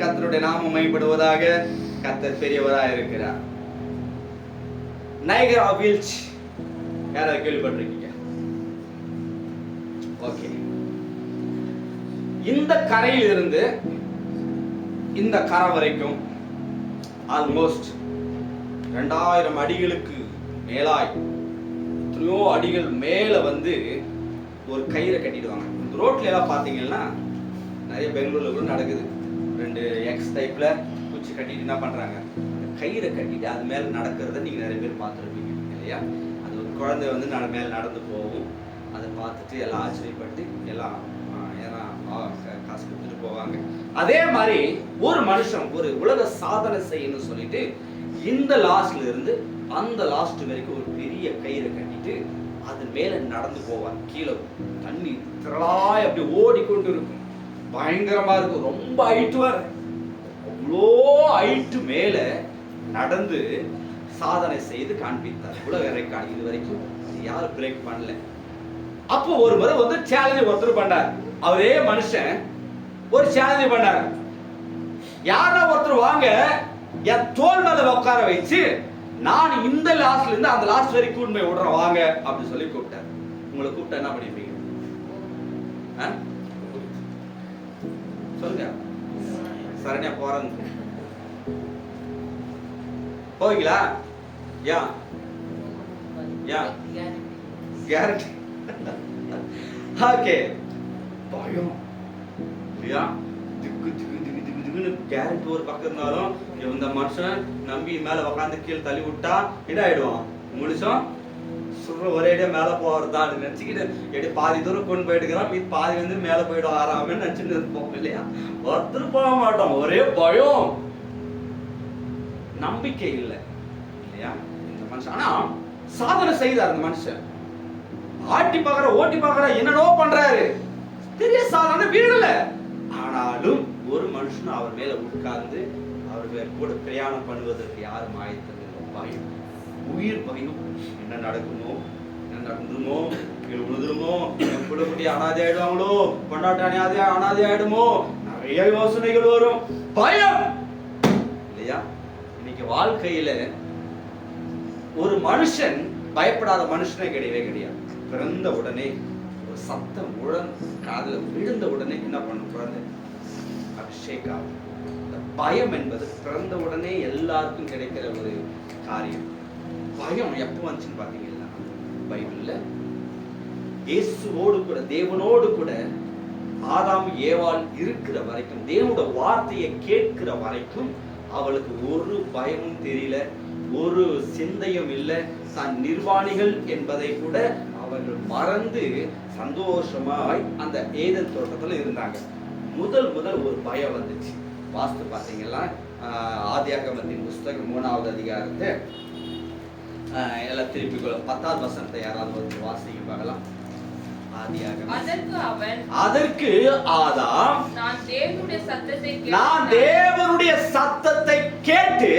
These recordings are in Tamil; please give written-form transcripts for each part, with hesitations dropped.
கர்த்தருடைய நாமம் மகிமைப்படுவதாக. கர்த்தர் பெரியவராக இருக்கிறார். நைகரா வீழ்ச் யாராவது கேள்விப்பட்டிருக்கீங்க? ஓகே. இந்த கரையில் இருந்து இந்த கரை வரைக்கும் ஆல்மோஸ்ட் 2000 அடிகளுக்கு மேலாய் எத்தனையோ அடிகள் மேல வந்து ஒரு கயிறை கட்டிடுவாங்க. இந்த ரோட்ல எல்லாம் பாத்தீங்கன்னா நிறைய பெங்களூர்ல கூட நடக்குது. 2 எக்ஸ் டைப்ல குச்சி கட்டிட்டு என்ன பண்றாங்க, கயிறை கட்டிட்டு அது மேல நடக்கிறத நீங்க நிறைய பேர் பார்த்துருப்பீங்க இல்லையா? அது ஒரு குழந்தை வந்து மேல நடந்து போகும். அதை பார்த்துட்டு எல்லாம் ஆச்சரியப்பட்டு எல்லாம் காசு கொடுத்துட்டு போவாங்க. அதே மாதிரி ஒரு மனுஷன் ஒரு உலக சாதனை செய்யணும்னு சொல்லிட்டு இந்த லாஸ்ட்ல இருந்து அந்த லாஸ்ட் வரைக்கும் ஒரு பெரிய கயிறை கட்டிட்டு அது மேல நடந்து போவாங்க. கீழே தண்ணி திரளாய் அப்படி ஓடிக்கொண்டு இருக்கும். பயங்கரமா இருக்கும். ரொம்ப ஹைட்டு வர அவ்வளோ ஹைட்டு மேல நடந்து சாதனை செய்து காண்பித்தார். உலக ரெக்கார்டு இது வரைக்கும் யாரும் பிரேக் பண்ணல. அப்போ ஒரு முறை வந்து சேலஞ்ச் ஒருத்தர் பண்ணார். அவரே மனுஷன் ஒரு சேலஞ்ச் பண்ணார். யாரா ஒருத்தர் வாங்க என் தோல் மேல உட்கார வச்சு நான் இந்த லாஸ்ட்ல இருந்து அந்த லாஸ்ட் வரைக்கும் கூட்டு போய் விடுறேன் வாங்க அப்படின்னு சொல்லி கூப்பிட்டார். உங்களை கூப்பிட்டா என்ன பண்ணிருப்பீங்க? சொல்லுங்க. சரண்யா போறேன்னு போவீங்களா? யா யா கேரண்டி. ஓகே. பயம் இல்லையா? திக்கு திக்கு திக்கு திக்கு திக்குன்னு கேரட் ஒரு பக்கம் இருந்தாலும் இந்த மனுஷன் நம்பி மேல உட்காந்து கீழே தள்ளி விட்டா என்ன ஆயிடுவான்? முழுசும் சுடுற ஒரேடியா மேல போறதான் நினைச்சுக்கிட்டு எப்படி பாதி தூரம் கொண்டு போயிட்டுக்கிறான். மீது பாதி வந்து மேல போயிடும் ஆறாமன்னு நினைச்சுட்டு இருப்போம் இல்லையா? ஒருத்தர் போக மாட்டோம். ஒரே பயம், நம்பிக்கை இல்லை இல்லையா இந்த மனுஷன். ஆனா சாதனை செய்தார் அந்த மனுஷன். ஆட்டி பாக்குற ஓட்டி பாக்குற என்னடோ பண்றாரு. பெரிய சாதனை வீடல. ஆனாலும் ஒரு மனுஷன் அவர் மேல உட்கார்ந்து அவர் கூட பிரயாணம் பண்ணுவதற்கு யாரும் ஆயத்தமில்லை. பயம், உயிர் பயம். என்ன நடக்குமோ, என்ன நடந்துருமோ, விழுதுருமோ, குடும்பட்டி அனாதை ஆயிடுவாங்களோ, கொண்டாட்டானி அனாதை ஆயிடுமோ, நிறைய யோசனைகள் வரும். பயம் இல்லையா? இன்னைக்கு வாழ்க்கையில ஒரு மனுஷன் பயப்படாத மனுஷனே கிடையவே கிடையாது. பிறந்த உடனே ஒரு சத்தம் காதுல விழுந்த உடனே என்ன பண்ணும்? குழந்தை அபிஷேகம். பயம் என்பது பிறந்த உடனே எல்லாருக்கும் கிடைக்கிற ஒரு காரியம். பயம் எப்போ வந்துச்சுன்னு பாத்தீங்கன்னா பைபிள்ல இயேசுவோடு கூட தேவனோடு கூட ஆதாம் ஏவாள் இருக்கிற வரைக்கும், தேவனோட வார்த்தையை கேட்கிற வரைக்கும் அவளுக்கு ஒரு பயமும் தெரியல, ஒரு சிந்தையும் இல்லை. தான் நிர்வாணிகள் என்பதை கூட அவர்கள் மறந்து சந்தோஷமாய் அந்த ஏதேன் தோட்டத்துல இருந்தாங்க. முதல் ஒரு பயம் வந்துச்சு. வாஸ்து பாத்தீங்கன்னா ஆதியாகமத்தின் புஸ்தகம் 3வது அதிகாரத்தை எல்லாம் திருப்பி 10வது வசனத்தை யாராவது வந்து வாசிக்க பார்க்கலாம். அதற்கு ஆதாம் நான் தேவனுடைய சத்தத்தை கேட்டு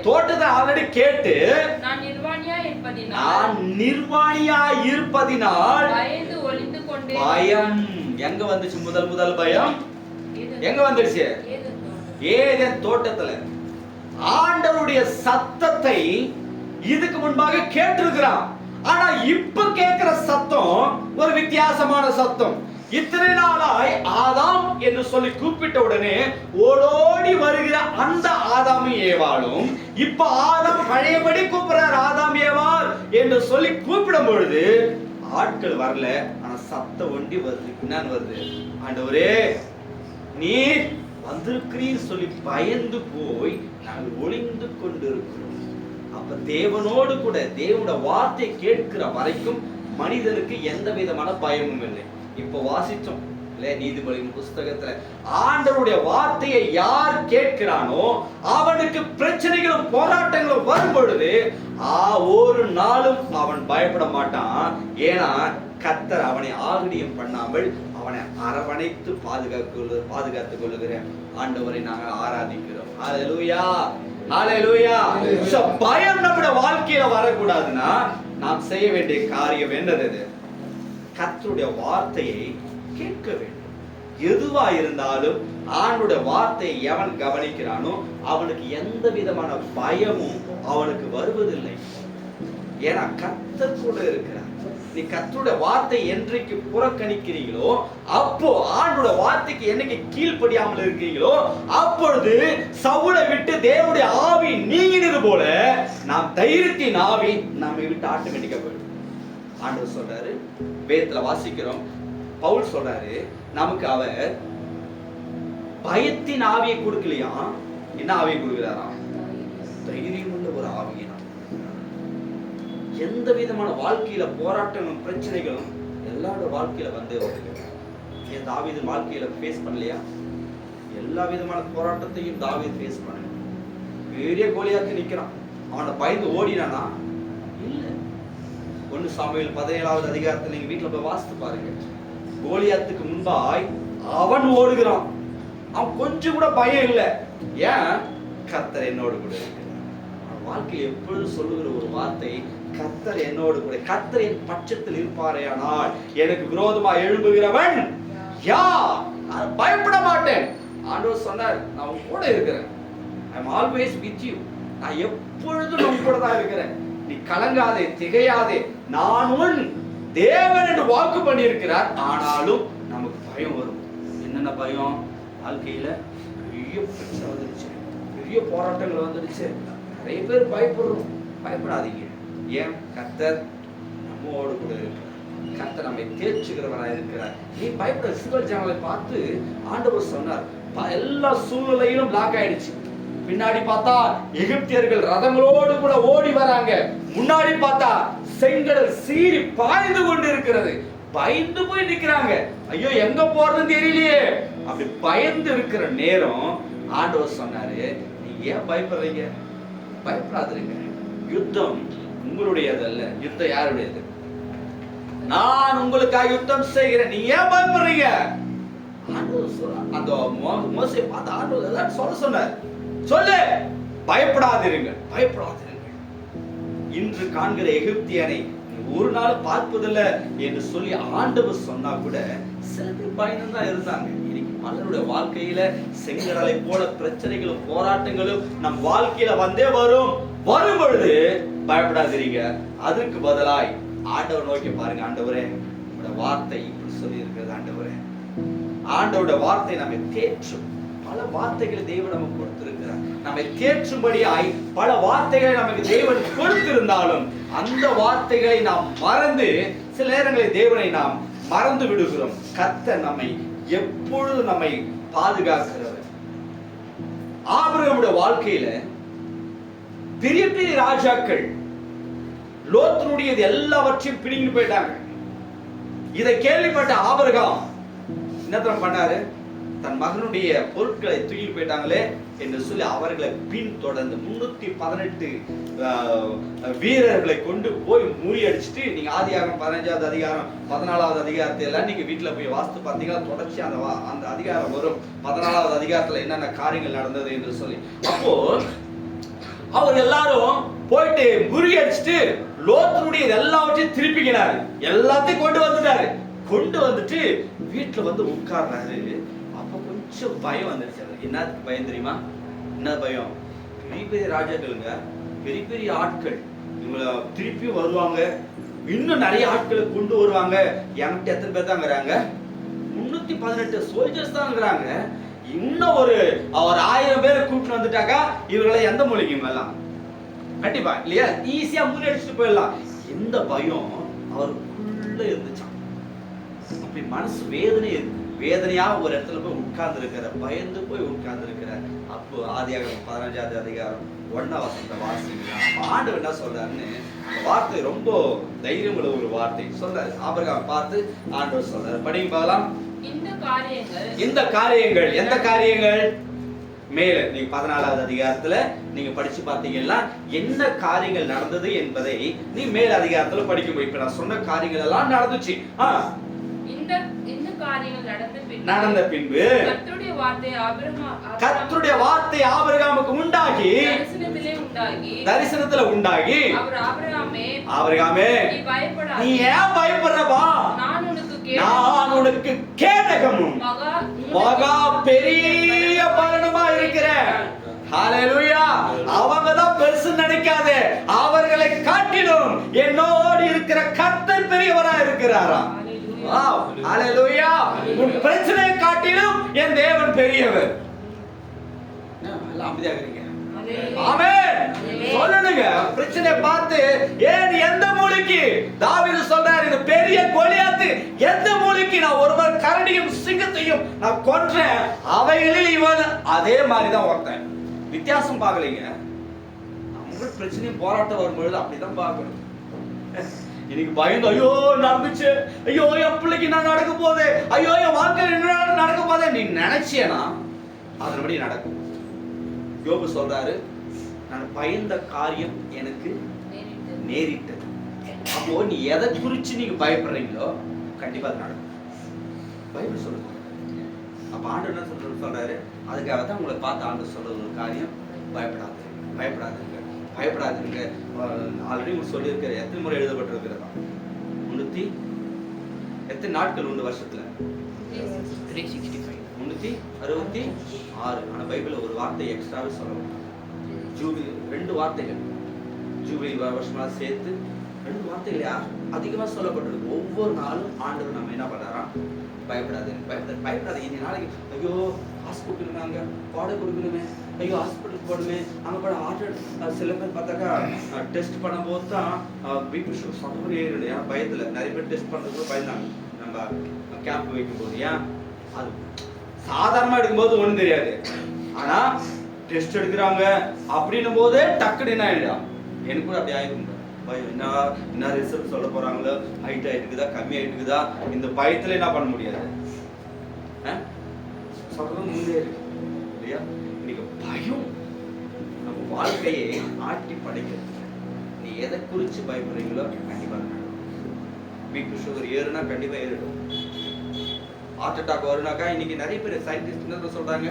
தோட்டத்தை ஆல்ரெடி கேட்டு நான் நிர்வாணியா இருப்பதினால் பயம் எங்க வந்துச்சு? முதல் பயம் எங்க வந்துடுச்சு? ஏதேன் தோட்டத்துல. ஆண்டவருடைய சத்தத்தை இதுக்கு முன்பாக கேட்டிருக்கிறான். ஆனா இப்ப கேட்கிற சத்தம் ஒரு வித்தியாசமான சத்தம். இத்தனை நாளாய் ஆதாம் என்று சொல்லி கூப்பிட்ட உடனே ஓடோடி வருகிற அந்த ஆதாமும் ஏவாளும் இப்ப ஆதாம் பழையபடி கூப்பிடுறார். ஆதாம் ஏவாள் என்று சொல்லி கூப்பிடும் பொழுது ஆட்கள் வரல, ஆனா சத்தம் ஒண்டி வருது. என்னன்னு வருது? ஆண்டவரே நீர் வந்திருக்கிறீர் சொல்லி பயந்து போய் நாங்கள் ஒளிந்து கொண்டிருக்கிறோம். அப்ப தேவனோடு கூட தேவனோட வார்த்தை கேட்கிற வரைக்கும் மனிதனுக்கு எந்த விதமான பயமும் இல்லை. இப்ப வாசிச்சோம் இல்ல நீதிபதியின் புஸ்தகத்துல, ஆண்டவருடைய வார்த்தையை யார் கேட்கிறானோ அவனுக்கு பிரச்சனைகளும் போராட்டங்களும் வரும் பொழுது ஒரு நாளும் அவன் பயப்பட மாட்டான். ஏன்னா கர்த்தர் அவனை ஆகடியம் பண்ணாமல் அவனை அரவணைத்து பாதுகாத்துக் கொள்ளுகிற ஆண்டவரை நாங்கள் ஆராதிக்கிறோம். ஹல்லேலூயா, ஹல்லேலூயா. பயம் நம்முடைய வாழ்க்கையில வரக்கூடாதுன்னா நாம் செய்ய வேண்டிய காரியம் என்னது? கர்த்தருடைய வார்த்தையை கேட்க வேண்டும். எதுவா இருந்தாலும் ஆண்டோட வார்த்தையை எவன் கவனிக்கிறானோ அவனுக்கு எந்த விதமான பயமும் அவனுக்கு வருவதில்லை. ஏன்னா கர்த்தர் கூட இருக்கிறார். நீ கர்த்தருடைய வார்த்தை என்றைக்கு புறக்கணிக்கிறீங்களோ, அப்போ ஆண்டோட வார்த்தைக்கு என்னைக்கு கீழ்ப்படியாமல் இருக்கிறீங்களோ, அப்பொழுது சவுலை விட்டு தேவனுடைய ஆவி நீங்கினது போல நாம் தைரியத்தின் ஆவி நம்மை விட்டு ஆட்டோமேட்டிக்கா போயிடும். ஆண்டவர் சொல்றாரு, வேதத்துல வாசிக்கிறோம், பவுல் சொல்றாரு, நமக்கு அவர் பயத்தின் ஆவியை கொடுக்கலையா, என்ன ஆவியை கொடுக்கிறாராம்? தைரியம் உள்ள ஒரு ஆவியை. எந்த விதமான வாழ்க்கையில போராட்டங்களும் பிரச்சனைகளும் எல்லாரோட வாழ்க்கையில வந்தே வருது. ஏன் தாவீது வாழ்க்கையில ஃபேஸ் பண்ணலையா? எல்லா விதமான போராட்டத்தையும் தாவீது ஃபேஸ் பண்ண. பெரிய கோலியாத்து நிக்கிறான், அவனை பயந்து ஓடினானா? இல்ல. 1 சாமுவேல் 17வது அதிகாரத்தில் நீங்க வீட்டுல போய் வாசித்து பாருங்க. கோலியாத்துக்கு முன்பாய் அவன் ஓடுகிறான். அவன் கொஞ்சம் கூட பயம் இல்லை. ஏன்? கர்த்தர் என்னோடு கூட இருக்கிறார். வாழ்க்கையில் எப்பொழுதும் சொல்லுகிற ஒரு வார்த்தை, கர்த்தர் என்னோடு கூட, கர்த்தர் என் பட்சத்தில் இருப்பாரேயானால் எனக்கு விரோதமா எழும்புகிறவன் யார்? நான் பயப்பட மாட்டேன். ஆண்டவர் சொன்னார், நான் உன் கூட இருக்கிறேன். I am always with you. நான் எப்பொழுதும் உன் கூட தான் இருக்கிறேன். நீ கலங்காதே, திகையாதே, நான் உன் தேவன் என்று வாக்கு பண்ணி இருக்கிறார். ஆனாலும் நமக்கு பயம் வரும். என்னென்ன பயம்? வாழ்க்கையில பெரிய பிரச்சனை வந்துருச்சு, பெரிய போராட்டங்கள் வந்துருச்சு, நிறைய பேர் பயப்படுறோம். பயப்படாதீங்க. ஏன்? கர்த்தர் நம்மோடு கூட இருக்கிறார். கர்த்தர் நம்மை தேர்ச்சுகிறவராக இருக்கிறார். நீ பயப்பட. இஸ்ரவேல் ஜனங்களை பார்த்து ஆண்டவர் சொன்னார், எல்லா சூழ்நிலையிலும் லாக் ஆயிடுச்சு. பின்னாடி பார்த்தா எகிப்தியர்கள் ரதங்களோடு கூட ஓடி வராங்க, முன்னாடி பார்த்தா செங்கடல் சீறி பாய்ந்து கொண்டு இருக்கிறது. பயந்து போய் நிக்கிறாங்க. ஐயோ எங்க போறதுன்னு தெரியலையே. அப்படி பயந்து இருக்கிற நேரம் ஆண்டவர் சொன்னாரு, நீங்க ஏன் பயப்படுறீங்க? பயப்படாதீங்க. யுத்தம் உங்களுடையதல்ல. யுத்தம் யாருடையது? நான் உங்களுக்காக யுத்தம் செய்கிறேன். நீ ஏன் பயப்படுறீங்க? அந்த மோசே பார்த்து ஆண்டவர் எல்லாரும் சொல்ல சொன்னார், சொல்லு, பயப்படாதீங்க, பயப்படாதீங்க. இன்று காண்கிற எகிப்தியனை ஒரு நாள் பார்ப்பதில்லை என்று சொல்லி ஆண்டவர் சொன்னா கூட சில பேர் பயந்து தான் இருந்தாங்க. இன்னைக்கு பலருடைய வாழ்க்கையில செங்கடலை போல பிரச்சனைகளும் போராட்டங்களும் நம் வாழ்க்கையில வந்தே வரும். வரும் பொழுது பயப்படாதீங்க. அதுக்கு பதிலாய் ஆண்டவர் நோக்கி பாருங்க. ஆண்டவரே, உங்களோட வார்த்தை இப்படி சொல்லி இருக்கிறது. ஆண்டவரே, ஆண்டவரோட வார்த்தை நம்மை தேற்றும். பல வார்த்தைகளை தேவன் நமக்கு கொடுத்திருக்கிறார். நம்மை தேற்றும்படியாய் பல வார்த்தைகளை நமக்கு தேவன் கொடுத்திருந்தாலும் அந்த வார்த்தைகளை நாம் மறந்து, சில நேரங்களில் தேவனை நாம் மறந்து விடுகிறோம். கர்த்தர் நம்மை எப்பொழுது நம்மை பாதுகாக்கிறவர். ஆபிரகாமுடைய வாழ்க்கையில பெரிய பெரிய ராஜாக்கள் லோத்தினுடைய எல்லாவற்றையும் பிடிங்கி போயிட்டாங்க. இதை கேள்விப்பட்ட ஆபிரகாம் என்ன பண்ணாரு? தன் மகனுடைய பொருட்களை தூக்கி போயிட்டாங்களே என்று சொல்லி அவர்களை பின் தொடர்ந்து 318 வீரர்களை கொண்டு போய் முறியடிச்சுட்டு, நீங்க ஆதியாகமம் 15வது அதிகாரம் 14வது அதிகாரத்தை எல்லாம் நீங்க வீட்டுல போய் வாஸ்து பார்த்தீங்கன்னா தொடர்ச்சி அந்த அதிகாரம் வரும். 14வது அதிகாரத்துல என்னென்ன காரியங்கள் நடந்தது என்று சொல்லி. அப்போ அவர் எல்லாரும் போயிட்டு முறியடிச்சுட்டு லோத்தினுடைய எல்லாவற்றையும் திருப்பிக்கினாரு. எல்லாத்தையும் கொண்டு வந்துட்டாரு. கொண்டு வந்துட்டு வீட்டுல வந்து உட்கார்றாரு. அப்ப கொஞ்சம் பயம் வந்துருச்சு. என்னத்துக்கு பயம் தெரியுமா? என்ன பயம்? பெரிய பெரிய ராஜாக்களுங்க, பெரிய பெரிய ஆட்கள், இவங்க திருப்பி வருவாங்க, இன்னும் நிறைய ஆட்களை கொண்டு வருவாங்க. என்கிட்ட எத்தனை பேர் தான் இருக்கிறாங்க? 318 சோல்ஜர்ஸ் தான் இருக்கிறாங்க. இன்னும் ஒரு 1000 பேரை கூப்பிட்டு வந்துட்டாக்கா இவர்களை எந்த மொழிக்கும் எல்லாம் கண்டிப்பா இல்லையா, ஈஸியா முன்னெடுத்துட்டு போயிடலாம். எந்த பயம் அவருக்குள்ள இருந்துச்சான். அப்படி மனசு வேதனையா ஒரு இடத்துல போய் உட்கார்ந்து இருக்கிற, பயந்து போய் உட்கார்ந்து இருக்கிற. அப்போ ஆதியாகமம் 15வது அதிகாரம் 1ஆம் வசனத்தை வாசிக்கலாம். ஆண்டவர் என்ன சொல்றாருன்னு, வார்த்தை ரொம்ப தைரியம் உள்ள ஒரு வார்த்தை சொல்றாரு. ஆபிரகாம் பார்த்து ஆண்டவர் சொல்றாரு, படிங்க பார்க்கலாம். இந்த காரியங்கள் எந்த காரியங்கள்? மேல நீங்க 14வது அதிகாரத்துல நீங்க படிச்சு பார்த்தீங்கன்னா என்ன காரியங்கள் நடந்தது என்பதை நீ மேல் அதிகாரத்துல படிக்கும். இப்ப நான் சொன்ன காரியங்கள் எல்லாம் நடந்துச்சு. இந்த காரியங்கள் நடந்த பின்பு கர்த்தருடைய வார்த்தை ஆபிரகாமுக்கு உண்டாகி தரிசனத்துல உண்டாகி, ஆபிரகாமே நீ ஏன் பயப்படுறப்பா? நான் உனக்கு கேடகமும் மகா பெரிய பலனுமா இருக்கிறேன். ஹalleluya. அவங்க தான் பெருசு நினைக்காதே, அவர்களை காட்டிலும் என்னோடு இருக்கிற கர்த்தர் பெரியவரா இருக்கிறாராம். வாவ், ஹalleluya. உன் பிரச்சனையை காட்டிலும் என் தேவன் பெரியவர். எல்லாம் அமைதியா இருக்கீங்க. ஆமென். சொல்லுங்க, பிரச்சனை பார்த்து ஏன் எந்த மூலைக்கு தாவீது சொல்றாரு, இந்த பெரிய கோலியாத்து எந்த மூலைக்கு நான் ஒருவர் கரடியும் சிங்கத்தையும் நான் கொன்றேன், அவைகளில் இவன் அதே மாதிரி தான் ஒருத்தன். வித்தியாசம் பார்க்கலீங்க. நம்ம பிரச்சனையும் போராட்டம் வரும்பொழுது அப்படிதான் பார்க்கணும். எனக்கு பயந்து ஐயோ நடந்துச்சு, ஐயோ என் பிள்ளைக்கு நான் நடக்க போதே, ஐயோ என் வாழ்க்கையில் என்ன நடக்க போதே நீ நினைச்சேனா அதன்படி நடக்கும். யோபு சொல்றாரு, நான் பயந்த காரியம் எனக்கு நேரிட்டது. அப்போ நீ எதை குறிச்சு நீங்க பயப்படுறீங்களோ கண்டிப்பா அது நடக்கும். பைபிள் சொல்லுது. அப்ப ஆண்டவர் என்ன சொல்றாரு, அதுக்காக தான் உங்களை பார்த்து ஆண்டவர் சொல்றது ஒரு காரியம், பயப்படாதீங்க. ஆல்ரெடி உங்களுக்கு சொல்லியிருக்கிற எத்தனை முறை எழுதப்பட்டிருக்கிறதா, 300 நாட்கள் உண்டு வருஷத்துல 366. ஆனா பைபிள்ல ஒரு வார்த்தை எக்ஸ்ட்ராவே சொல்லணும். ஜூபிலி 2 வார்த்தைகள், ஜூபிலி வருஷமா சேர்த்து 2 வார்த்தைகள் அதிகமா சொல்லப்பட்டிருக்கு. ஒவ்வொரு நாளும் ஆண்டவர் நம்ம என்ன பண்றாராம், பயப்படாதீங்க. இந்த நாளைக்கு ஐயோ ஹாஸ்பிட்டலுக்கு அங்க பாட கொடுக்கணுமே, ஐயோ ஹாஸ்பிட்டலுக்கு போடணுமே, அங்க போட ஆர்டர். சில பேர் பார்த்தாக்கா டெஸ்ட் பண்ணும்போது தான் பிபி சுகர் சத்தம் ஏறிடும். ஏன் பயத்துல நிறைய பேர் டெஸ்ட் பண்றதுக்கு பயந்தாங்க. நம்ம கேம்ப் வைக்கும் போது ஏன் அது சாதாரணமா எடுக்கும்போது ஒண்ணும் தெரியாது, ஆனா டெஸ்ட் எடுக்கிறாங்க அப்படின்னும் போது டக்குன்னு என்ன ஆயிடும். எனக்கு கூட அப்படி ஆயிருக்கும். பயம், என்ன ரிசல்ட் சொல்ல போறாங்களோ, ஹைட் ஆயிட்டுக்குதா கம்மி ஆயிட்டுக்குதா, இந்த பயத்துல என்ன பண்ண முடியாது, சொல்றது முன்னேறு இல்லையா. இன்னைக்கு பயம் நம்ம வாழ்க்கையை ஆட்டி படைக்கிறது. நீ எதை குறிச்சு பயப்படுறீங்களோ கண்டிப்பா பிபி சுகர் ஏறுனா கண்டிப்பா ஏறிடும். ஹார்ட் அட்டாக் வருனாக்கா இன்னைக்கு நிறைய பேர் சயின்டிஸ்ட் என்ன சொல்றாங்க,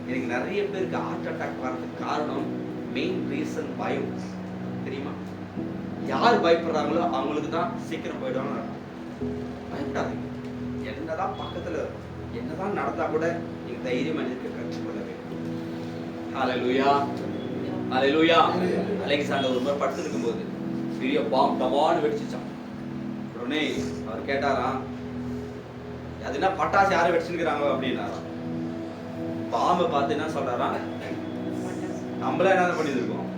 இன்னைக்கு நிறைய பேருக்கு ஹார்ட் அட்டாக் வர்றதுக்கு காரணம் மெயின் ரீசன் பயம். தெரியுமா? யார் பயப்படுறாங்களோ அவங்களுக்கு தான் சீக்கிரம் போயிடுவாங்க. பயப்படாதீங்க. என்னதான் பக்கத்துல என்னதான் நடந்தா கூட நீங்க தைரியமா இருக்க கற்றுக்கொள்ள வேண்டும். ஹalleluya, ஹalleluya. அலெக்சாண்டர் ஒரு முறை படுத்து இருக்கும்போது பெரிய பாம் டமான்னு வெடிச்சிச்சான். உடனே அவர் கேட்டாராம், அதுனா பட்டாசு யாரும் வெடிச்சுக்கிறாங்க அப்படின்னாராம். பாம்பை பார்த்து என்ன சொல்றாராம், நம்மள என்ன பண்ணிருக்கோம்,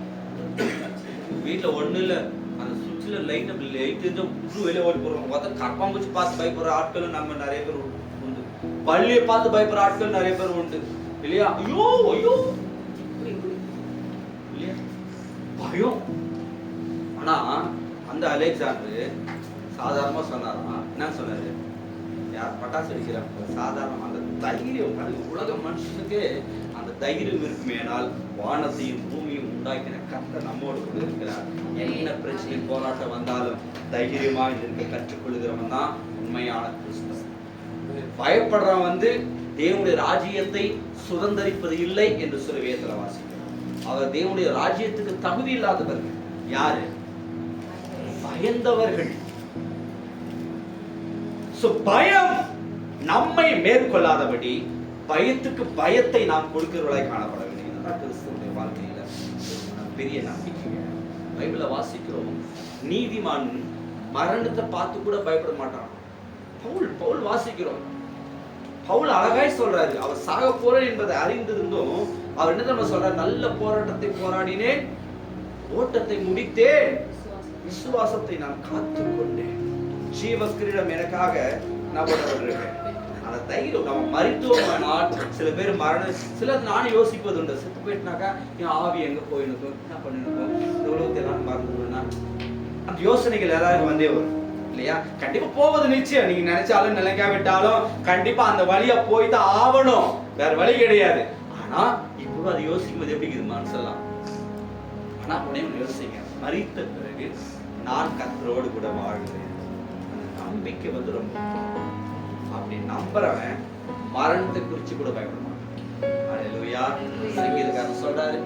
வீட்டுல ஒண்ணு இல்ல அந்த சுவிட்ச்ல லைட் இருந்து வெளியே ஓடி போறோம். கற்பாம்பூச்சி பார்த்து பயப்படுற ஆட்களும் நம்ம நிறைய பேர் உண்டு, பள்ளியை பார்த்து பயப்படுற ஆட்கள் நிறைய பேர் உண்டு இல்லையா. ஐயோ ஐயோ இல்லையா, பயம். ஆனா அந்த அலெக்சாண்டர் சாதாரணமா சொன்னாராம். என்ன சொன்னாரு, யார் பட்டாசு அடிக்கிறாங்க சாதாரண அந்த தைரியம், உலக மனுஷனுக்கு அந்த தைரியம் இருக்குமேனால் வானத்தையும் பூமியும் உண்டாக்கின கர்த்தர் நம்மோடு கூட இருக்கிறார். என்ன பிரச்சனை போராட்டம் வந்தாலும் தைரியமா இருக்க கற்றுக்கொள்கிறவன் தான் உண்மையான கிறிஸ்தவன். பயப்படுறவன் வந்து தேவனுடைய ராஜ்யத்தை சுதந்தரிப்பது இல்லை என்று சொல்லி வேதத்துல வாசிக்கிறோம். அவர் தேவனுடைய ராஜ்யத்துக்கு தகுதி இல்லாதவர்கள். யாரு? பயந்தவர்கள். பயம் நம்மை மேற்கொள்ளாதபடி பயத்துக்கு பயத்தை நாம் கொடுக்கிறவர்களாய் காணப்பட வேண்டும். கிறிஸ்துவனுடைய வாழ்க்கையில பெரிய நம்பிக்கை. பைபிளை வாசிக்கிறோம், நீதிமான் மரணத்தை பார்த்து கூட பயப்பட மாட்டான். பவுல் வாசிக்கிறோம், பவுல் அழகாய் சொல்றாரு, அவர் சாக போற என்பதை அறிந்திருந்தும் அவர் என்ன நம்ம சொல்றாரு, நல்ல போராட்டத்தை போராடினேன், ஓட்டத்தை முடித்தேன், விசுவாசத்தை நான் காத்துக்கொண்டேன், ஜீவக்கிரீடம் எனக்காக நான் போடப்பட்டிருக்கேன். அந்த தைரியம் நம்ம மருத்துவமானால் சில பேர் சில நானும் யோசிப்பது உண்டு, செத்து போயிட்டுனாக்கா என் ஆவி எங்க போயிருக்கும், என்ன பண்ணிருக்கோம், இந்த உலகத்தை எல்லாம் மறந்துடுவேன்னா அந்த யோசனைகள் எல்லாரும் வந்தே வரும் இல்லையா. கண்டிப்பா போவது நிச்சயம். நீங்க நினைச்சாலும் நினைக்காவிட்டாலும் கண்டிப்பா அந்த வழியா போய் தான் ஆகணும், வேற வழி கிடையாது. ஆனா இப்போ அது யோசிக்கும் போது எப்படி இருக்குது மனசெல்லாம். ஆனா உடனே யோசிங்க, மரித்த பிறகு நான் கர்த்தரோடு கூட வாழ்கிறேன். நம்பிக்கை வந்து ரொம்ப அப்படி நம்புறவன் மரணத்தை குறிச்சு கூட பயப்பட மாட்டான். அல்லேலூயா. சங்கீதக்காரன் சொல்றாரு,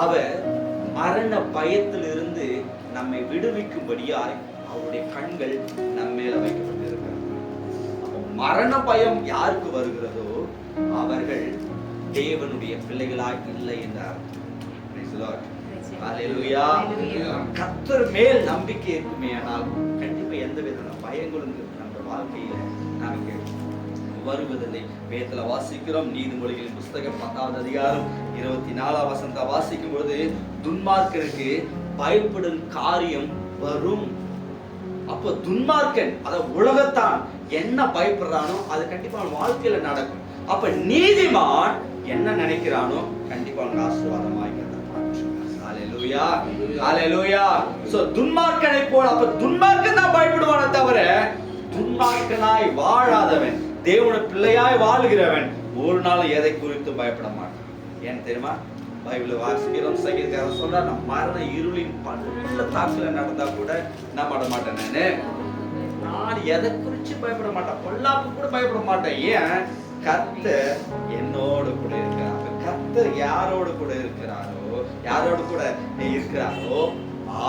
அவர் மரண பயத்திலிருந்து நம்மை விடுவிக்கும்படியாய் அவருடைய கண்கள் நம்ம மேல வைக்கப்பட்டிருக்கிறது. மரண பயம் யாருக்கு வருகிறதோ அவர்கள் தேவனுடைய பிள்ளைகளாய் இல்லை என்றார். கர்த்தர் மேல் நம்பிக்கை இருக்குமே ஆனால் கண்டிப்பா எந்த விதமான பயங்களும் நம்ம வாழ்க்கையில நமக்கு வருவதில்லை. வேதத்துல வாசிக்கிறோம், நீதிமொழிகளின் புஸ்தகம் 10வது அதிகாரம் 24ஆம் வசனத்தை வாசிக்கும் பொழுது, துன்மார்க்கனுக்கு பயப்படும் காரியம் வரும். அப்ப துன்மார்க்கன் அத உலகத்தான் என்ன பயப்படுறானோ அது கண்டிப்பா அவன் வாழ்க்கையில நடக்கும். அப்ப நீதிமான் என்ன நினைக்கிறானோ கண்டிப்பா அவனுக்கு ஆசீர்வாதமாய் ஹalleluya ஹalleluya. சோ துன்மார்க்கனை போல, அப்ப துன்மார்க்கன் தான் பயப்படுவானே தவிர துன்மார்க்கனாய் வாழாதவன், தேவனுடைய பிள்ளையாய் வாழ்கிறவன் ஒரு நாள் எதை குறித்து பயப்பட மாட்டான். ஏன் தெரியுமா? பைபிள் வாசிக்கிறோம், சங்கீதக்காரன் சொல்றா, நான் மரண இருளின் பல்ல தாக்குல நடந்தா கூட நான் மாட்ட மாட்டேன், நான் எதை குறிச்சு பயப்பட மாட்டேன், பொல்லாப்பு கூட பயப்பட மாட்டேன். ஏன்? கர்த்தர் என்னோடு கூட இருக்கிறார். கர்த்தர் யாரோடு கூட இருக்கிறாரோ, யாரோடு கூட இருக்கிறாரோ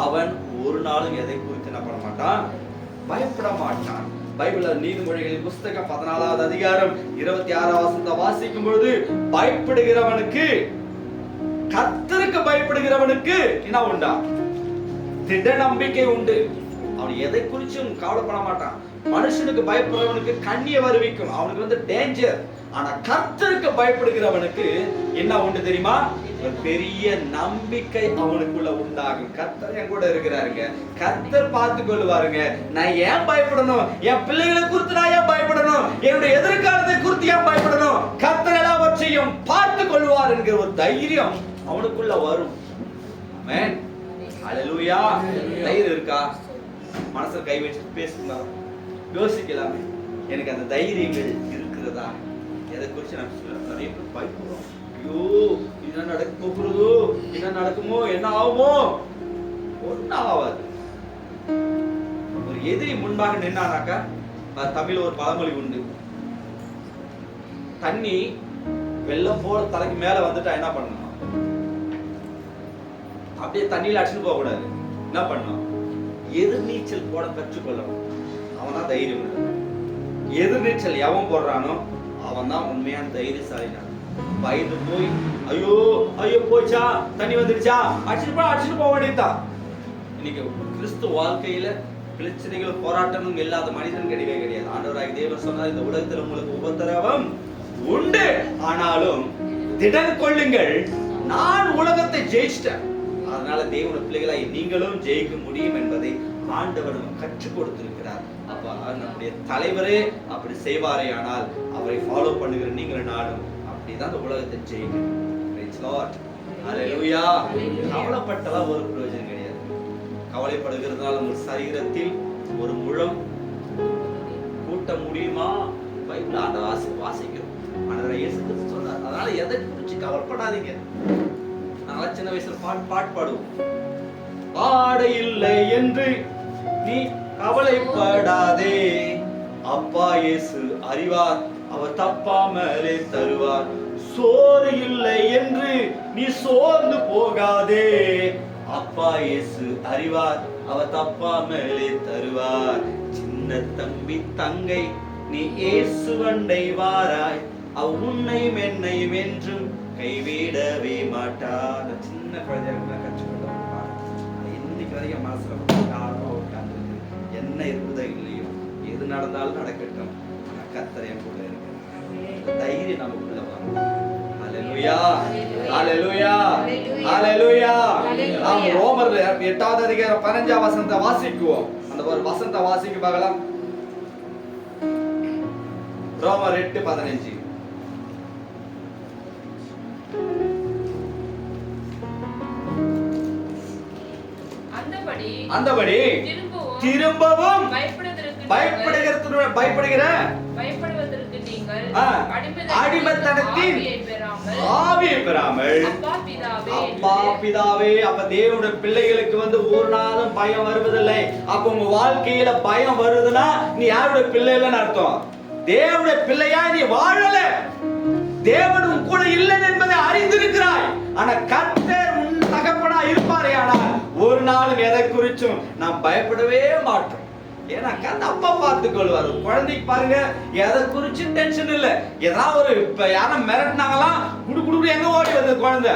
அவன் ஒரு நாளும் எதை குறித்து என்ன பண்ண மாட்டான், பயப்பட மாட்டான். பைபிள்ல நீதிமொழிகளின் புஸ்தகம் 14வது அதிகாரம் 26ஆம் வசனத்தை வாசிக்கும் பொழுது, பயப்படுகிறவனுக்கு, கர்த்தருக்கு பயப்படுகிறவனுக்கு என்ன உண்டா? திட நம்பிக்கை உண்டு. அவன் எதை குறிச்சும் கவலைப்பட மாட்டான். மனுஷனுக்கு பயப்படுறவனுக்கு கண்ணிய வருவிக்கும், அவனுக்கு வந்து டேஞ்சர். ஆனா கர்த்தருக்கு பயப்படுகிறவனுக்கு என்ன உண்டு தெரியுமா? ஒரு பெரிய நம்பிக்கை அவனுக்குள்ள உண்டாகும். கர்த்தர் என் கூட இருக்கிறாருங்க, கர்த்தர் பார்த்து கொள்வாருங்க, நான் ஏன் பயப்படணும்? என் பிள்ளைகளை குறித்து நான் ஏன் பயப்படணும்? என்னுடைய எதிர்காலத்தை குறித்து ஏன் பயப்படணும்? கர்த்தர் எல்லாவற்றையும் பார்த்து கொள்வார் என்கிற ஒரு தைரியம் அவனுக்குள்ள வரும். ஆமென் ஹalleluya. தைரியம் இருக்கா? மனசுல கை வச்சு பேசுங்க, யோசிக்கலாமே, எனக்கு அந்த தைரியங்கள் இருக்கிறதா? எதை குறிச்சு நான் நிறைய பேர் பயப்படுறோம். ஐயோ என்ன நடக்க போகிறதோ, என்ன நடக்குமோ, என்ன ஆகுமோ? ஒன்னும் ஆகாது. ஒரு எதிரி முன்பாக நின்னானாக்கா, தமிழ்ல ஒரு பழமொழி உண்டு, தண்ணி வெள்ளம் போல தலைக்கு மேல வந்துட்டா என்ன பண்ணணும்? அப்படியே தண்ணியில அடிச்சுட்டு போக கூடாது. என்ன பண்ணணும்? எதிர்நீச்சல் போட கற்றுக்கொள்ளணும். அவனா தைரியம் இல்லை. எதிர்நீச்சல் எவன் போடுறானோ அவன் தான் உண்மையான தைரியசாலினா. பயந்து போய் ஐயோ ஐயோ போச்சா, தண்ணி வந்துடுச்சா, அடிச்சுட்டு போக வேண்டியதுதான். இன்னைக்கு கிறிஸ்து வாழ்க்கையில பிரச்சனைகள் போராட்டமும் இல்லாத மனிதன் கிடையவே கிடையாது. ஆண்டவராகிய தேவன் சொன்னார், இந்த உலகத்தில் உங்களுக்கு உபத்திரவம் உண்டு, ஆனாலும் திடன் கொள்ளுங்கள், நான் உலகத்தை ஜெயிச்சிட்டேன். அதனால தேவனுடைய பிள்ளைகளாய் நீங்களும் ஜெயிக்க முடியும் என்பதை ஆண்டவர் நமக்கு கற்றுக் கொடுத்திருக்கிறார். அப்ப நம்முடைய தலைவரே அப்படி செய்வாரே ஆனால் அவரை ஃபாலோ பண்ணுகிற நீங்களும் நானும் அப்படிதான் இந்த உலகத்தை ஜெயிக்கணும். Praise Lord. Hallelujah. கவலைப்பட்டலாம் ஒரு பிரயோஜனம் கிடையாது. கவலைப்படுகிறதுனால உங்கள் சரீரத்தில் ஒரு முழம் கூட்ட முடியுமா? பைபிள் ஆண்ட வாசிக்கிறோம். ஆண்டவர் இயேசு கிறிஸ்து சொன்னார். அதனால எதை குறிச்சு கவலைப்படாதீங்க. நாங்க சின்ன வயசுல பாட்டு பாடுவோம். ஆடை இல்லை என்று நீ கவலைப்படாதே, அப்பா இயேசு அறிவார், அவர் தப்பாமலே தருவார். சோறு இல்லை என்று நீ சோர்ந்து போகாதே, அப்பா இயேசு அறிவார், அவர் தப்பாமலே தருவார். சின்ன தம்பி தங்கை நீ இயேசுவண்டை வாராய், உன்னை மென்னையும் என்றும் கைவிடவே மாட்டார். சின்ன குழந்தைகளுக்கு கற்றுக்கொள்ள இன்னைக்கு வரைக்கும் மனசுல உட்கார்ந்து என்ன இருக்குதோ இல்லையோ, எது நடந்தாலும் நடக்கட்டும், கர்த்தர் என் கூட இருக்கு, தைரியம் நமக்குள்ள வரும். ஹalleluya ஹalleluya ஹalleluya. நாம் ரோமர் 8வது அதிகாரம் 15ஆம் வசனத்தை வாசிக்குவோம். அந்த ஒரு வசனத்தை வாசிக்க பார்க்கலாம். ரோமர் 8:15. அந்தபடி திரும்பவும் பயப்படுவதற்கு நீங்கள் அடிமைத்தனத்தின் ஆவியை பெறாமல், அப்பா பிதாவே, அப்ப தேவனுடைய பிள்ளைகளுக்கு ஒரு நாளும் பயம் வருவதில்லை. அப்ப உங்க வாழ்க்கையில பயம் வருதுன்னா நீ யாருடைய பிள்ளைன்னு அர்த்தம்? தேவனுடைய பிள்ளையா நீ வாழல, தேவனும் கூட இல்லை என்பதை அறிந்திருக்கிறாய். ஆனா கர்த்தர் உன் தகப்பனா இருப்பாரே, ஆனால் ஒரு நாளும் எதை குறிச்சும் நாம் பயப்படவே மாட்டோம். ஏன்னா கத்த அப்பா பார்த்து கொள்வாரு. குழந்தைக்கு பாருங்க எதை குறிச்சு டென்ஷன் இல்ல. ஏதாவது ஒரு இப்ப யாரும் மிரட்டினாங்களாம் குடு குடு எங்க ஓடி வந்தது குழந்தை,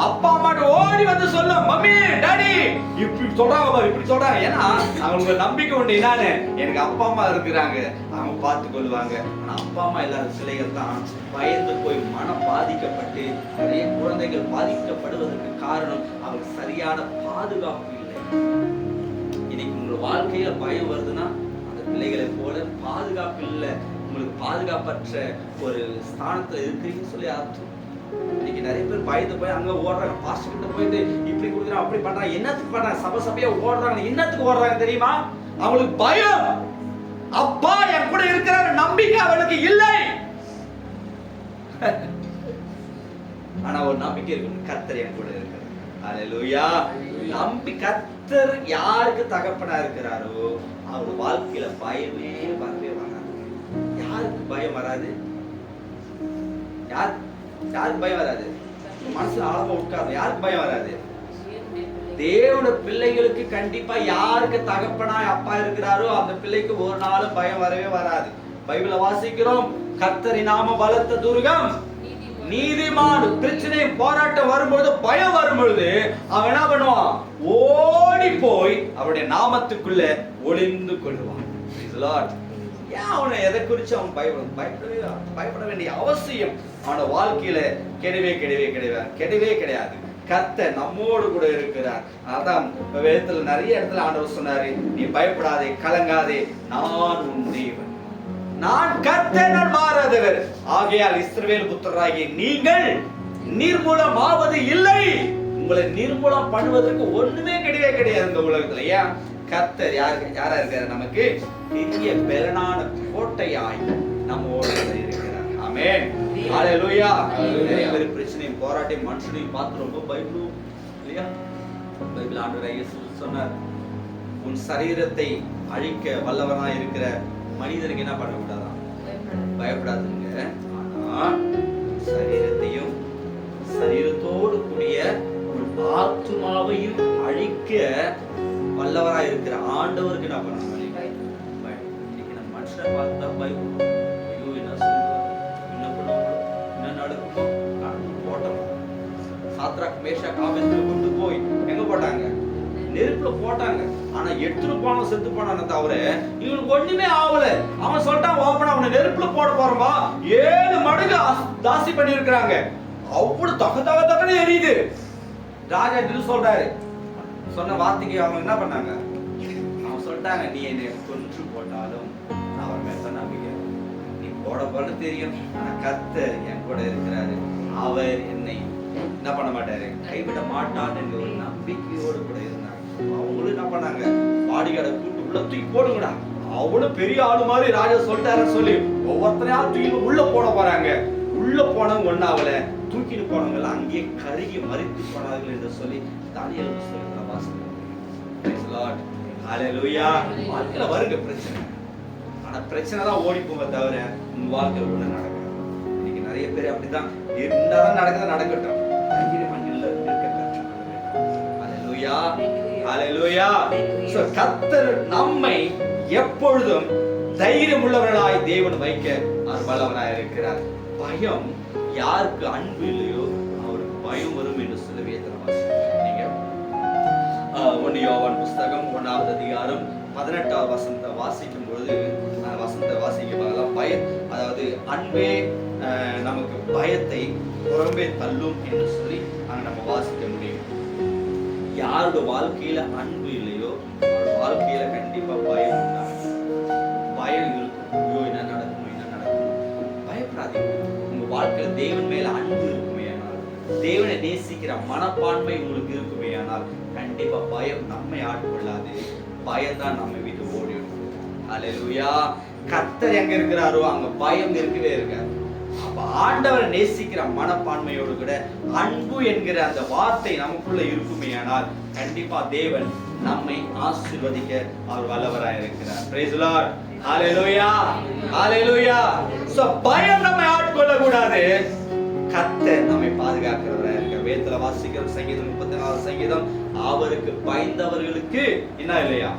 அப்பா அம்மாட்ட ஓடி வந்து சொல்ல, மம்மி டாடி இப்படி சொல்றாங்க பாரு, இப்படி சொல்றாங்க. ஏன்னா அவங்களுக்கு நம்பிக்கை உண்டு, என்னான்னு எனக்கு அப்பா அம்மா இருக்கிறாங்க, அவங்க பார்த்து கொள்வாங்க. ஆனா அப்பா அம்மா இல்லாத பிள்ளைகள் தான் பயந்து போய் மனம் பாதிக்கப்பட்டு நிறைய குழந்தைகள் பாதிக்கப்படுவதற்கு காரணம் அவங்களுக்கு சரியான பாதுகாப்பு இல்லை. இன்னைக்கு உங்க வாழ்க்கையில பயம் வருதுன்னா அந்த பிள்ளைகளை போல பாதுகாப்பு இல்லை, உங்களுக்கு பாதுகாப்பற்ற ஒரு ஸ்தானத்துல இருக்கிறீங்கன்னு சொல்லி அர்த்தம். இன்னைக்கு நிறைய பேர் பயந்து போய் அங்க ஓடுறாங்க, பாஸ்டர் கிட்ட போயிட்டு இப்படி கொடுக்குறாங்க அப்படி பண்றாங்க, என்னத்துக்கு பண்றாங்க, சபையா ஓடுறாங்க, என்னத்துக்கு ஓடுறாங்க தெரியுமா? அவங்களுக்கு பயம், அப்பா என் கூட இருக்கிறாரு நம்பிக்கை அவளுக்கு இல்லை. ஆனா ஒரு நம்பிக்கை இருக்கு, கர்த்தர் என் கூட இருக்கிறார். ஹல்லேலூயா. நம்பி கர்த்தர் யாருக்கு தகப்பனா இருக்கிறாரோ அவர் வாழ்க்கையில பயமே வரவே வராது. யாருக்கு பயம் வராது? யாருக்கு பயம் வராது? மனசுல ஆழமா உட்கார்ந்து யாருக்கு பயம் வராது? தேவனுடைய பிள்ளைகளுக்கு கண்டிப்பா யாருக்கு தகப்பனாய் அப்பா இருக்கிறாரோ அந்த பிள்ளைக்கு ஒரு நாளும் பயம் வரவே வராது. பைபிள வாசிக்கிறோம், கர்த்தரின் நாம பலத்த துர்கம், நீதிமான். பிரச்சனை போராட்டம் வரும்பொழுது பயம் வரும்பொழுது அவன் என்ன பண்ணுவான்? ஓடி போய் அவருடைய நாமத்துக்குள்ள ஒளிந்து கொள்வான். ஏன் அவனை எதை குறிச்சு அவன் பயப்பட வேண்டிய அவசியம் அவனோட வாழ்க்கையில கிடையவே கிடையாது. கர்த்தர் நம்மோடு கூட இருக்கிறார். அதான் வேதத்துல நிறைய இடத்துல ஆண்டவர் சொன்னாரு, நீ பயப்படாதே, கலங்காதே, நான் உன் தேவன், நான் கர்த்தர், நான் மாறாதவர். ஆகையால் இஸ்ரவேல் புத்திரராகிய நீங்கள் நிர்மூலமாவது இல்லை. உங்களை நிர்மூலம் பண்ணுவதற்கு ஒண்ணுமே கிடையாது இந்த உலகத்துல. ஏன்? கர்த்தர் யாரா இருக்காரு? நமக்கு பெரிய பெலனான கோட்டையாய் நம்மோடு இருக்கிறார். ஆமென். ஹல்லேலூயா. நிறைய பேர் பிரச்சனையும் போராட்டம் மனுஷனையும் பார்த்து ரொம்ப பயப்படுவோம் இல்லையா? பைபிள் ஆண்டவர் இயேசு சொன்னார், உன் சரீரத்தை அழிக்க வல்லவனாய் இருக்கிற மனிதனுக்கு என்ன பண்ணக்கூடாதான்? பயப்படாதுங்க. ஆனா சரீரத்தையும் சரீரத்தோடு கூடிய ஒரு ஆத்துமாவையும் அழிக்க வல்லவராய் இருக்கிற ஆண்டவருக்கு என்ன பண்ணணும்? இன்னைக்கு நம்ம மனுஷனை பார்த்து தான் பயப்படுவோம். ஐயோ என்ன சொல்லுவோம், என்ன பண்ணுவோம், என்ன நடக்குமோ போட்டோம். சாத்ராக் மேஷாக் ஆபேத்நேகோ கொண்டு போய் எங்க போட்டாங்க? நெருப்புல போட்டாங்க. ஆனா எடுத்துட்டு போன செத்து போனானே தவிர இவனுக்கு ஒண்ணுமே ஆகல. அவன் சொல்லிட்டான், ஓபனா அவனை நெருப்புல போட போறோமா, 7 மடங்கு தாசி பண்ணி இருக்கிறாங்க. அவ்வளவு தகன்னு எரியுது. ராஜா என்ன சொல்றாரு? சொன்ன வார்த்தைக்கு அவங்க என்ன பண்ணாங்க? அவன் சொல்லிட்டாங்க, நீ என்னை கொன்று போட்டாலும் நான் அவர் மேல நம்பிக்கை, நீ போட போறது தெரியும், ஆனா கர்த்தர் என் கூட இருக்கிறாரு, அவர் என்னை என்ன பண்ண மாட்டாரு, கைவிட மாட்டான்னு என்ற ஒரு நம்பிக்கையோடு கூட இருந்தாங்க. அவங்களும் என்ன பண்ணாங்க? பாடிகார்டை கூட்டு உள்ள தூக்கி போடுங்கடா, அவனும் பெரிய ஆளு மாதிரி ராஜா சொல்லிட்டாருன்னு சொல்லி ஒவ்வொருத்தரையா தூக்கி உள்ள போட போறாங்க. உள்ள போனவங்க ஒன்னாவல, தூக்கிட்டு போனவங்க அங்கேயே கருகி மரித்து போனார்கள் என்று சொல்லி தானியேல் புத்தகத்துல வாசிக்கிறோம். Praise the Lord. Hallelujah. வாழ்க்கையில வருங்க பிரச்சனை, ஆனா பிரச்சனை தான் ஓடி போக தவிர உங்க வாழ்க்கையில ஒண்ணு நடக்காது. இன்னைக்கு நிறைய பேர் அப்படிதான், என்னதான் நடக்கட்டும், மண்ணில் இருக்க கற்றுக்கொள்ள. Hallelujah. Hallelujah. So கர்த்தர் நம்மை எப்பொழுதும் தைரியம் உள்ளவர்களாய் தேவன் வைக்க அவர் வல்லவராய் இருக்கிறார். பயம் யாருக்கு அன்பு இல்லையோ அவருக்கு பயம் வரும் என்று சொல்லி வேதத்துல வாசிக்கிறோம். நீங்க 1 யோவான் புத்தகம் 1வது அதிகாரம் 18வது வசனத்தை வாசிக்கும் பொழுது வசனத்தை வாசிக்க பயம், அதாவது அன்பே நமக்கு பயத்தை புறம்பே தள்ளும் என்று சொல்லி அங்க நம்ம வாசிக்க முடியும். யாரோட வாழ்க்கையில அன்பு இல்லையோ அவரோட வாழ்க்கையில கண்டிப்பா பயம் உண்டாகும். பயம் இருக்கும். ஐயோ என்ன நடக்கும், பயப்படாதீங்க. உங்க வாழ்க்கையில தேவன் மேல அன்பு இருக்குமே ஆனால், தேவனை நேசிக்கிற மனப்பான்மை உங்களுக்கு இருக்குமே ஆனால் கண்டிப்பா பயம் நம்மை ஆட்கொள்ளாது. பயம்தான் நம்ம வீட்டு ஓடிடும். ஹல்லேலூயா. கர்த்தர் எங்க இருக்கிறாரோ அங்க பயம் இருக்கவே இருக்காது. அப்ப ஆண்டவரை நேசிக்கிற மனப்பான்மையோடு கூட அன்பு என்கிற அந்த வார்த்தை நமக்குள்ள இருக்குமே ஆனால் கண்டிப்பா தேவன் நம்மை ஆசீர்வதிக்க அவர் வல்லவராய் இருக்கிறார். Praise the Lord. Hallelujah. Hallelujah. So பயம் நம்மை ஆட்கொள்ள கூடாது. கர்த்தர் நம்மை பாதுகாக்கிறவராய் இருக்கிறார். வேதத்துல வாசிக்கிற சங்கீதம் 34வது சங்கீதம், அவருக்கு பயந்தவர்களுக்கு என்ன இல்லையா?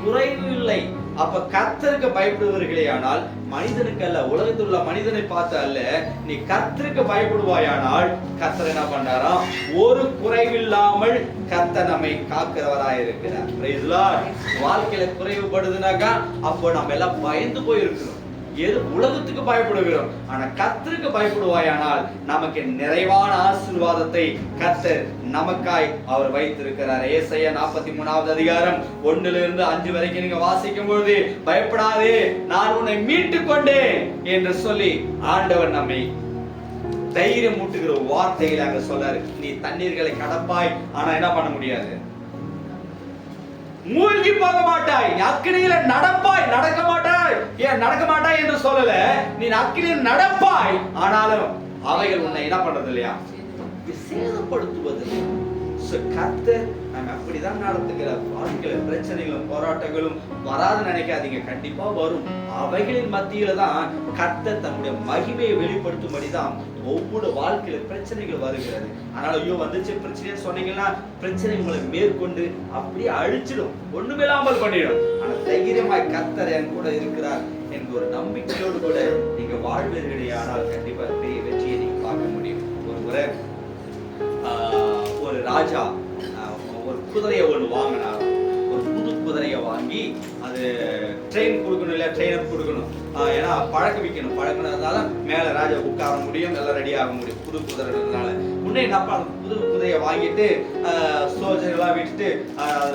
குறைவு இல்லை. அப்ப கர்த்தருக்கு பயப்படுவீர்களே ஆனால் மனிதனுக்கு அல்ல, உலகத்தில் உள்ள மனிதனை பார்த்து அல்ல, நீ கர்த்தருக்கு பயப்படுவாயானால் கர்த்தர் என்ன பண்றாராம், ஒரு குறைவில்லாமல் கர்த்தர் நம்மை காக்கிறவராயிருக்கிறார். Price Lord. வாழ்க்கையில குறைவுபடுதுனாக்கா அப்போ நம்ம எல்லாம் பயந்து போயிருக்கிறோம். எது உலகத்துக்கு பயப்படுகிறோம், ஆனா கர்த்தருக்கு பயப்படுவாயானால் நமக்கு நிறைவான ஆசீர்வாதத்தை கர்த்தர் நமக்காய் அவர் வைத்திருக்கிறார். ஏசாயா 43வது அதிகாரம் 1-5 வரைக்கும் நீங்க வாசிக்கும் பொழுது, பயப்படாதே நான் உன்னை மீட்டுக் கொண்டேன் என்று சொல்லி ஆண்டவர் நம்மை தைரியம் ஊட்டுகிற வார்த்தைகளை அங்க சொல்றாரு. நீ தண்ணீர்களை கடப்பாய், ஆனா என்ன பண்ண முடியாது, மூழ்கி போக மாட்டாய். நீ அக்கினியில நடப்பாய், நடக்க மாட்டாய். ஏன் நடக்க மாட்டாய் என்று சொல்லல, நீ அக்கினியில் நடப்பாய், ஆனாலும் அவைகள் உன்னை என்ன பண்றது இல்லையா, சேதப்படுத்துவது. கர்த்தர் நம்ம அப்படிதான் நடத்துகிறார். வாழ்க்கையில பிரச்சனைகளும் போராட்டங்களும் வராது நினைக்காதீங்க, கண்டிப்பா வரும். அவைகளின் மத்தியில தான் கர்த்தர் தன்னுடைய மகிமையை வெளிப்படுத்தும்படிதான் ஒவ்வொரு வாழ்க்கையில பிரச்சனைகள் வருகிறது. அதனால ஐயோ வந்துச்சு பிரச்சனை சொன்னீங்கன்னா பிரச்சனை உங்களை மேற்கொண்டு அப்படியே அழிச்சிடும், ஒண்ணுமில்லாமல் பண்ணிடும். ஆனா தைரியமாய் கர்த்தர் என் கூட இருக்கிறார் என்கிற ஒரு நம்பிக்கையோடு கூட நீங்க வாழ்வீர்களே, ஆனால் கண்டிப்பா பெரிய வெற்றியை நீங்க பார்க்க முடியும். ஒரு முறை ஒரு ராஜா ஒரு குதிரையை ஒன்று வாங்கினார். ஒரு புது குதிரையை வாங்கி அது ட்ரெயின் கொடுக்கணும், இல்லை ட்ரெயினர் கொடுக்கணும், ஏன்னா பழக்க வைக்கணும். பழக்கினதுனால மேலே ராஜா உட்கார முடியும், நல்லா ரெடி ஆக முடியும் புது குதிரைனால. முன்னே என்னப்பா புது குதிரையை வாங்கிட்டு சோல்ஜர்கள்லாம் விட்டுட்டு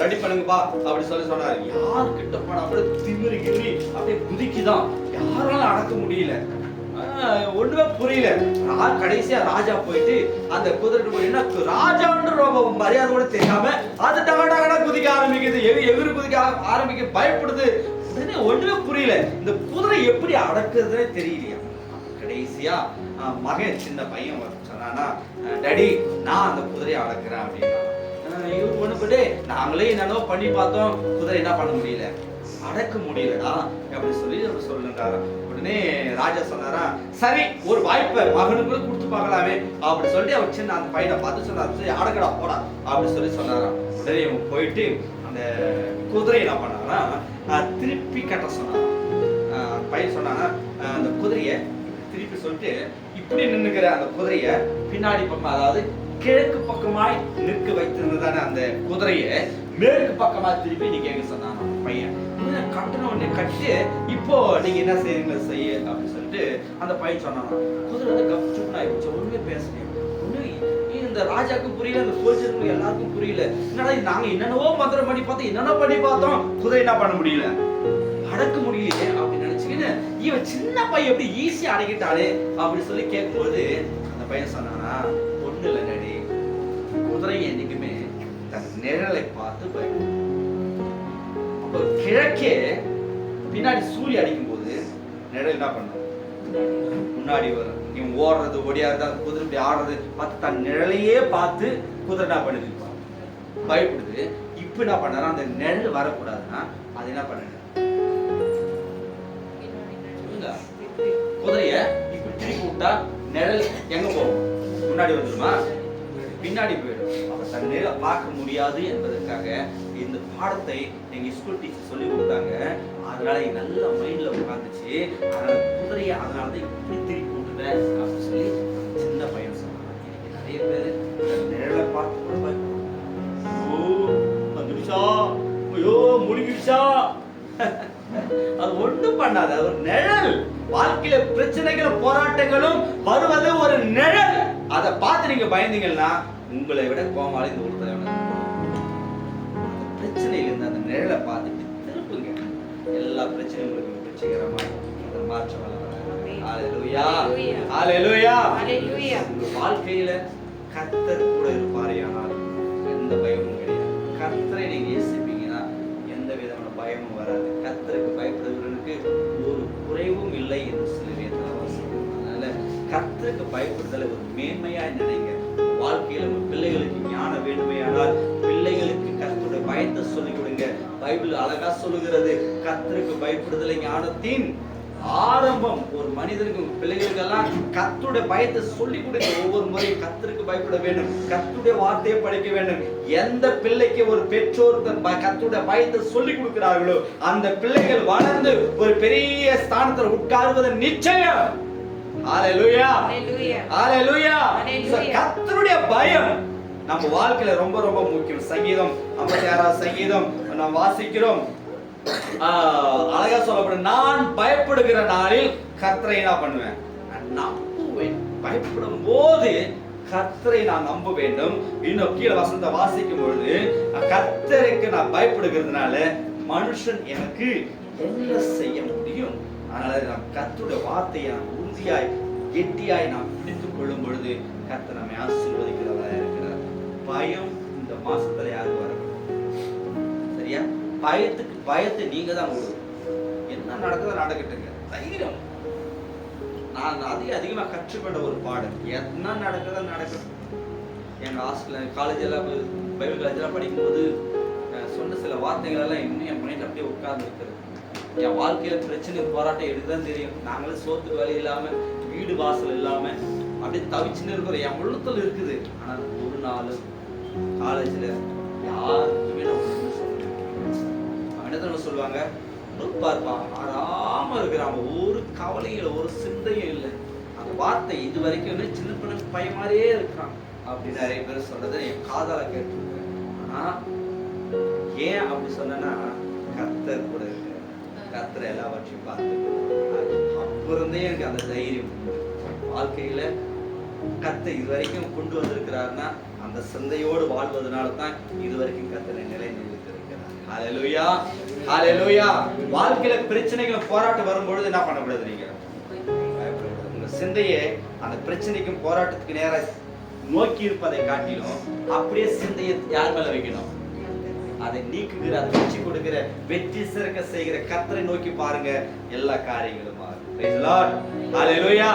ரெடி பண்ணுங்கப்பா அப்படி சொன்னார். யாருக்கிட்ட போனா அப்படியே திமிரி கிரி அப்படியே குதிக்குதான், யாராலும் அடக்க முடியல, ஒண்ணுமே புரியல. கடைசியா ராஜா போயிட்டு அந்த குதிரை போய் என்ன ராஜான்ற மரியாதை கூட தெரியாம அது டகடகடா குதிக்க ஆரம்பிக்குது, எகிரி குதிக்க ஆரம்பிக்க, பயப்படுது. உடனே ஒண்ணுமே புரியல, இந்த குதிரை எப்படி அடக்குறதுன்னு தெரியலையா. கடைசியா மகன் சின்ன பையன் சொன்னானா, டாடி நான் அந்த குதிரையை அடக்குறேன் அப்படின்னா. இவரு ஒண்ணு போட்டு நாங்களே என்னென்னோ பண்ணி பார்த்தோம், குதிரை என்ன பண்ண முடியல, அடக்க முடியலடா அப்படி சொல்லி அவர் சொல்லுறாரா. உடனே ராஜா சொன்னாரா, சரி ஒரு வாய்ப்பை மகனுக்கு கூட கொடுத்து பார்க்கலாமே அப்படி சொல்லி அவர் சின்ன அந்த பையனை பார்த்து சொன்னார், சரி அடக்கடா போடா அப்படி சொல்லி சொன்னாராம். உடனே இவங்க போயிட்டு அந்த குதிரையை என்ன பண்ணாரா திருப்பி கட்ட சொன்னாராம். பையன் சொன்னாங்க அந்த குதிரையை திருப்பி சொல்லிட்டு இப்படி நின்னுக்கிற அந்த குதிரைய பின்னாடி பக்கம், அதாவது கிழக்கு பக்கமாய் நிற்க வைத்திருந்ததான அந்த குதிரையை மேற்கு பக்கமா திருப்பி நீ கேட்க சொன்னான் பையன். கட்டணம் ஒண்ணு கட்டி இப்போ நீங்க என்ன செய்யுங்க செய்ய அப்படின்னு சொல்லிட்டு அந்த பையன் சொன்னான். குதிரை வந்து கப்சுப்னு ஆயிடுச்சு, ஒண்ணுமே பேசலையா. இந்த ராஜாவுக்கும் புரியல, அந்த சோல்ஜருக்கு எல்லாருக்கும் புரியல. என்னடா நாங்க என்னென்னவோ மந்திரம் பண்ணி பார்த்தோம், என்னென்ன பண்ணி பார்த்தோம், குதிரை என்ன பண்ண முடியல, அடக்க முடியலையே அப்படின்னு நினைச்சுக்கின்னு இவன் சின்ன பையன் எப்படி ஈஸியா அடக்கிட்டானே அப்படி சொல்லி கேட்கும்போது அந்த பையன் சொன்னானா, ஒண்ணு இல்லை டாடி, குதிரை என்னைக்குமே தன் நிழலை பார்த்து பயப்படும். அப்போ கிழக்கே பின்னாடி சூரிய அடிக்கும் போது நிழல் என்ன பண்ணும், முன்னாடி வரும். இவன் ஓடுறது ஒடியாருது, அந்த குதிரை இப்படி ஆடுறது பார்த்து தன் நிழலையே பார்த்து குதிரை என்ன பண்ணுது, பயப்படுது. இப்ப என்ன பண்ணாரா, அந்த நிழல் வரக்கூடாதுன்னா அது என்ன பண்ணு, குதிரைய இப்படி திருப்பி விட்டா நிழல் எங்க போகும், முன்னாடி வந்துருமா, பின்னாடி போயிடும். அப்ப தன் நிழலை பார்க்க முடியாது என்பதற்காக இந்த பாடத்தை எங்க ஸ்கூல் டீச்சர் சொல்லி கொடுத்தாங்க. அதனால நல்ல மைண்ட்ல உட்காந்துச்சு. அதனால குதிரைய அதனாலதான் இப்படி திருப்பி விட்டுட்டேன் அப்படின்னு சொல்லி சின்ன பையன் சொன்னாங்க. எனக்கு நிறைய பேரு நிழலை பார்த்து கூட பயப்படும். ஐயோ வந்துடுச்சா, ஐயோ முடிஞ்சிடுச்சா, அது ஒண்ணும் பண்ணாது, அது ஒரு நிழல். வாழ்க்கையில பிரச்சனைகளும் போராட்டங்களும் வருவது ஒரு நிழல். அதை பார்த்து நீங்க பயந்தீங்கன்னா உங்களை விட கோமாளி இந்த உலகத்துல பிரச்சனையில இருந்து அந்த நிழலை பார்த்துட்டு திருப்புங்க, எல்லா பிரச்சனைகளுக்கும் வெற்றிகரமா மாற்றம் வர. ஹல்லேலூயா, ஹல்லேலூயா, ஹல்லேலூயா. உங்க வாழ்க்கையில கர்த்தர் கூட இருப்பாரேயானால் எந்த பயமும் கிடையாது. கர்த்தரை நீங்க நேசிப்பீங்கன்னா எந்த விதமான பயமும் வராது. கர்த்தருக்கு பயப்படுவதற்கு ஒரு குறைவும் இல்லை என்று சில வேதத்தில் வாசிக்கிறோம். அதனால கர்த்தருக்கு பயப்படுதலை ஒரு மேன்மையா நினைங்க. வாழ்க்கையில உங்க பிள்ளைகளுக்கு ஞானம் வேண்டுமையானால் பிள்ளைகளுக்கு கர்த்தருடைய பயத்தை சொல்லிக் கொடுங்க. பைபிள் அழகா சொல்லுகிறது, கர்த்தருக்கு பயப்படுதலை ஞானத்தின் ஆரம்பம் ஒரு மனிதனுக்கு பிள்ளைகளுக்கெல்லாம் கர்த்தருடைய பயத்தை சொல்லி கொடுங்க. ஒவ்வொரு முறையும் கர்த்தருக்கு பயப்பட வேண்டும், கர்த்தருடைய வார்த்தையை படிக்க வேண்டும். எந்த பிள்ளைக்கு ஒரு பெற்றோர் கர்த்தருடைய பயத்தை சொல்லி கொடுக்கிறார்களோ அந்த பிள்ளைகள் வளர்ந்து ஒரு பெரிய ஸ்தானத்தில் உட்காருவது நிச்சயம். ஹalleluya, ஹalleluya. கர்த்தருடைய பயம் நம்ம வாழ்க்கையில ரொம்ப ரொம்ப முக்கியம். சங்கீதம் 56 சங்கீதம் நாம் வாசிக்கிறோம். அழகா சொல்லப்படும், நான் பயப்படுகிற நாளில் கர்த்தரை என்ன பண்ணுவேன், நான் நம்புவேன். பயப்படும் போது கர்த்தரை நான் நம்ப வேண்டும். இன்னும் கீழே வசனத்தை வாசிக்கும் பொழுது, கர்த்தருக்கு நான் பயப்படுகிறதுனால மனுஷன் எனக்கு என்ன செய்ய முடியும்? அதனால நாம் கர்த்தருடைய வார்த்தையை நாம் உறுதியாய் கெட்டியாய் நாம் பிடித்துக் கொள்ளும் பொழுது கர்த்தர் நம்மை ஆசீர்வதிக்கிறவராக இருக்கிறார். பயம் இந்த மாசத்துல யாருக்கு வரணும்? சரியா? பயத்தை நீங்க தான் விடுவோம். என்ன நடக்குதோ நடக்கட்டுங்க, தைரியம். நான் அதிகமா கற்றுக்கொண்ட ஒரு பாடம், என்ன நடக்குதோ நடக்கட்டும். எங்க ஹாஸ்டல் காலேஜெல்லாம் பைபிள் காலேஜெல்லாம் படிக்கும்போது சொன்ன சில வார்த்தைகள் எல்லாம் இன்னும் என் மைண்ட் அப்படியே உட்கார்ந்து இருக்கிறது. என் வாழ்க்கையில பிரச்சனை போராட்டம் எடுக்குதான் தெரியும். நாங்களும் சோத்துக்கு வேலை இல்லாம, வீடு வாசல் இல்லாம அப்படியே தவிச்சுன்னு இருக்கிறோம். என் உள்ளத்துல இருக்குது. ஆனால் ஒரு நாள் காலேஜ்ல யாருக்குமே என்ன சொல்லுவாங்க, ஆறாம இருக்கிறாங்க, ஒரு கவலையும் ஒரு சிந்தையும் இல்லை. அந்த வார்த்தை இது வரைக்கும் சின்ன பிள்ளை பையன் மாதிரியே இருக்கிறான் அப்படின்னு நிறைய பேர் சொல்றதை என் காதால கேட்டுருக்கேன். ஆனா ஏன் அப்படி சொன்னா, கர்த்தர் கூட இருக்கு, கர்த்தர் எல்லாவற்றையும் பார்த்து அப்புறந்தே எனக்கு அந்த தைரியம். வாழ்க்கையில கர்த்தர் இது வரைக்கும் கொண்டு வந்திருக்கிறாருன்னா அந்த சிந்தையோடு வாழ்வதனால தான் இது வரைக்கும் கர்த்தரை நிலைநிறுத்திருக்கிறார். ஹalleluya, ஹalleluya. வாழ்க்கையில பிரச்சனைகள் போராட்டம் வரும்பொழுது என்ன பண்ணக்கூடாது, நீங்க பயப்படக்கூடாது. உங்க சிந்தையை அந்த பிரச்சனைக்கும் போராட்டத்துக்கு நேரா நோக்கி இருப்பதை காட்டிலும் அப்படியே சிந்தையை யார் மேல வைக்கணும்? அதை நீக்குகிற, அதை வெற்றி கொடுக்கிற, வெற்றி சிறக்க செய்கிற கர்த்தரை நோக்கி பாருங்க, எல்லா காரியங்களும் மாறும். Praise the Lord. Hallelujah.